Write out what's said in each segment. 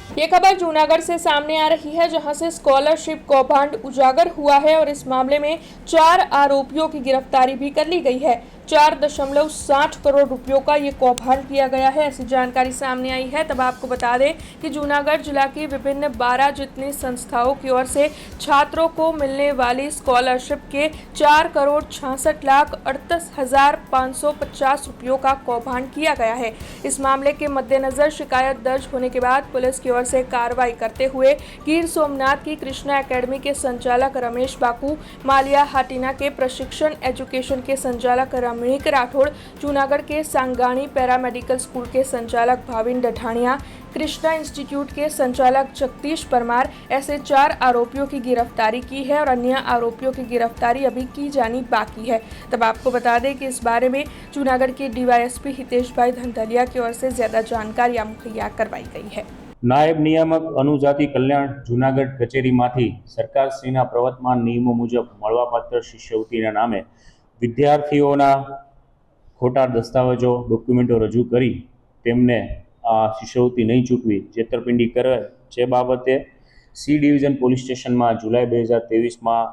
ये खबर जूनागढ़ से सामने आ रही है, जहां से स्कॉलरशिप कौभांड उजागर हुआ है और इस मामले में 4 आरोपियों की गिरफ्तारी भी कर ली गई है। 4.60 करोड़ रुपयों का ये कौभांड किया गया है, ऐसी जानकारी सामने आई है। तब आपको बता दें कि जूनागढ़ जिला की विभिन्न 12 जितनी संस्थाओं की ओर से छात्रों को मिलने वाली स्कॉलरशिप के 4,68,38,550 रुपयों का कौभांड किया गया है। इस मामले के मद्देनजर शिकायत दर्ज होने के बाद पुलिस की ओर से कार्रवाई करते हुए गिर सोमनाथ की कृष्णा एकेडमी के संचालक रमेश बाकू, मालिया हाटिना के प्रशिक्षण एजुकेशन के संचालक रमणीक राठौड़, जूनागढ़ के सांगाणी पैरामेडिकल स्कूल के संचालक भाविन डठाणिया, कृष्णा इंस्टीट्यूट के संचालक जगदीश परमार, ऐसे 4 आरोपियों की गिरफ्तारी की है और अन्य आरोपियों की गिरफ्तारी अभी की जानी बाकी है। तब आपको बता दें कि इस बारे में जूनागढ़ के डीवाईएसपी हितेश भाई धंधलिया की ओर से ज्यादा जानकारियां मुहैया करवाई गई है। नायब नियामक अनुजाति कल्याण जूनागढ़ कचेरीमांथी सरकारश्रीना प्रवर्तमान नियमों मुजब मळवापात्र शिष्यवृत्तिना नामे विद्यार्थीओना खोटा दस्तावेजो डॉक्युमेंटो रजू करी तेमने शिष्यवृत्ति नहीं चूकवी छेतरपिंडी करे जे बाबते सी डिविजन पोलीस स्टेशन में जुलाई 2023 में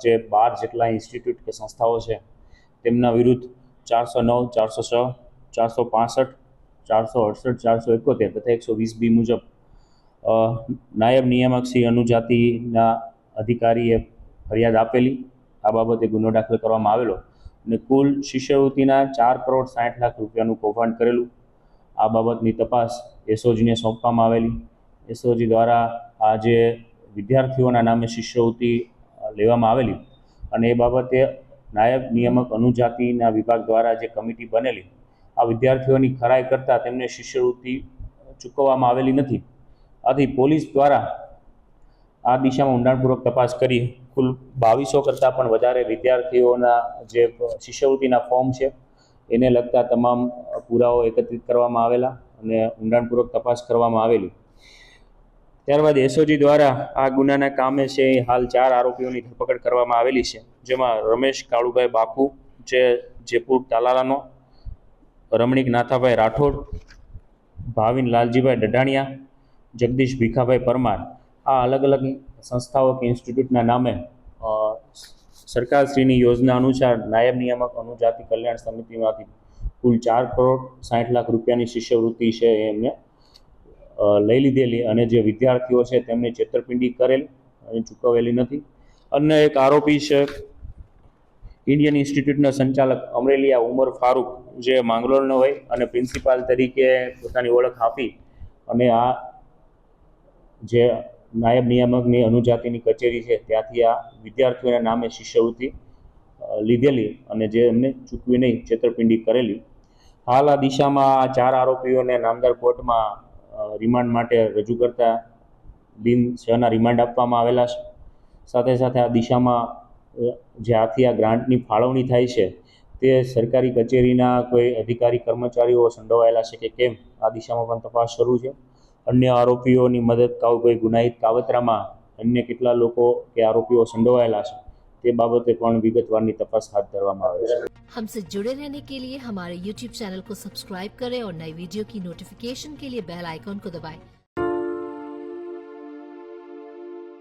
जे 12 जेटला इंस्टीट्यूट के संस्थाओं है तेमना विरुद्ध 409, 406, 465, 468, 471 तथा 120B मुजब नायब नियामक श्री अनुजातिना अधिकारीए फरियाद आपेली। आ बाबते गुनो दाखल करवामां आवेलो અને કુલ શિષ્યવૃત્તિના 4,60,00,000 રૂપિયાનું કૌભાંડ કરેલું। આ બાબતની તપાસ એસઓજીને સોંપવામાં આવેલી। એસઓજી દ્વારા આ જે વિદ્યાર્થીઓના નામે શિષ્યવૃત્તિ લેવામાં આવેલી અને એ બાબતે નાયબ નિયામક અનુજાતિના વિભાગ દ્વારા જે કમિટી બનેલી આ વિદ્યાર્થીઓની ખરાઈ કરતાં તેમને શિષ્યવૃત્તિ ચૂકવવામાં આવેલી નથી। આથી પોલીસ દ્વારા આ દિશામાં ઊંડાણપૂર્વક તપાસ કરી કુલ 2200 કરતાં પણ વધારે વિદ્યાર્થીઓના જે શિષ્યવૃત્તિના ફોર્મ છે એને લગતા તમામ પુરાવો એકત્રિત કરવામાં આવેલા અને ઊંડાણપૂર્વક તપાસ કરવામાં આવેલી। ત્યારબાદ એસઓજી દ્વારા આ ગુનાના કામે છે હાલ 4 આરોપીઓની ધરપકડ કરવામાં આવેલી છે, જેમાં રમેશ કાળુભાઈ બાકુ જે જયપુર તાલાલાનો, રમણીક નાથાભાઈ રાઠોડ, ભાવિન લાલજીભાઈ ડઢાણિયા, જગદીશ ભીખાભાઈ પરમાર आ अलग अलग संस्थाओं के इंस्टीट्यूटना नामे सरकारश्रीनी योजना अनुसार नायब नियामक अनुजाति कल्याण समितिमांथी कुल 4,60,00,000 રૂપિયાની शिष्यवृत्ति है एमने लई लीधेली अने जे विद्यार्थीओ छे तेमने छेतरपिंडी करेल अने चूकवेली नथी। अन्य एक आरोपी है इंडियन इंस्टीट्यूटना संचालक अमरेलिया उमर फारूक जे मांगरोळनो होय अने प्रिंसिपाल तरीके पोतानी ओळख आपी अने आ जे नायब नियामकनी अनुजातिनी कचेरी है त्याथी आ विद्यार्थीओना नामे शिष्यवृत्ति लीधेली अने जे एमने चूकवी नहीं छेतरपिंडी करेली। हाल आ दिशामां 4 आरोपीओने नामदार कोर्ट में रिमांड माटे रजू करता दिन 6 रिमांड आपवामां आवेला छे। साथे साथे आ दिशामां जे आथी आ ग्रांटनी फाळवणी थाय छे ते सरकारी कचेरीना कोई अधिकारी कर्मचारीओ संडोवायेला छे के केम आ दिशामां पण तपास शरू छे। अन्य आरोपीओनी मदद कोई गुनाहित कावतरामां अन्य केटला लोको के आरोपीओ संडोवायेला छे ते बाबते पण विगतवारनी तपास हाथ धरवामां आवे छे। हमसे जुड़े रहने के लिए हमारे YouTube चैनल को सब्सक्राइब करें और नई वीडियो की नोटिफिकेशन के लिए बेल आइकॉन को दबाएं।